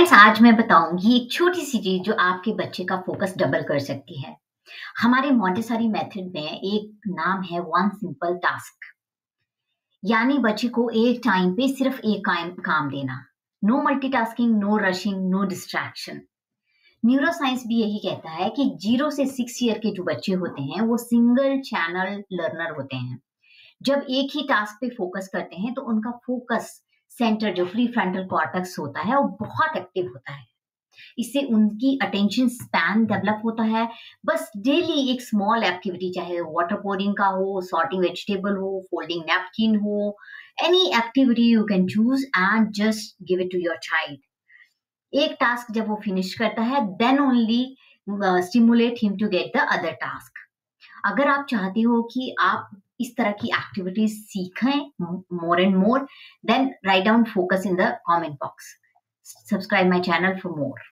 Friends, आज मैं बताऊंगी एक छोटी सी चीज जो आपके बच्चे का फोकस डबल कर सकती है। हमारे मॉन्टेसरी मेथड में एक नाम है वन सिंपल टास्क। यानी बच्चे को एक टाइम पे सिर्फ एक काम देना। No multitasking, no rushing, no distraction. Neuroscience भी यही कहता है कि 0 से 6 ईयर के जो बच्चे होते हैं वो सिंगल चैनल लर्नर होते हैं। जब एक ही टास्क पे फोकस करते हैं तो उनका फोकस सेंटर जो प्री फ्रंटल कॉर्टेक्स होता है वो बहुत एक्टिव होता है। इससे उनकी अटेंशन स्पैन डेवलप होता है। बस डेली एक स्मॉल एक्टिविटी, चाहे वाटर पोरिंग का हो, सॉर्टिंग वेजिटेबल हो, फोल्डिंग नैपकिन हो, any activity you can choose and just give it to your child. एक टास्क जब वो फिनिश करता है then only stimulate him to get the other task. अगर आप चाहते हो कि आप इस तरह की एक्टिविटीज सीखें more and more, then write down focus in the comment box. Subscribe my channel for more.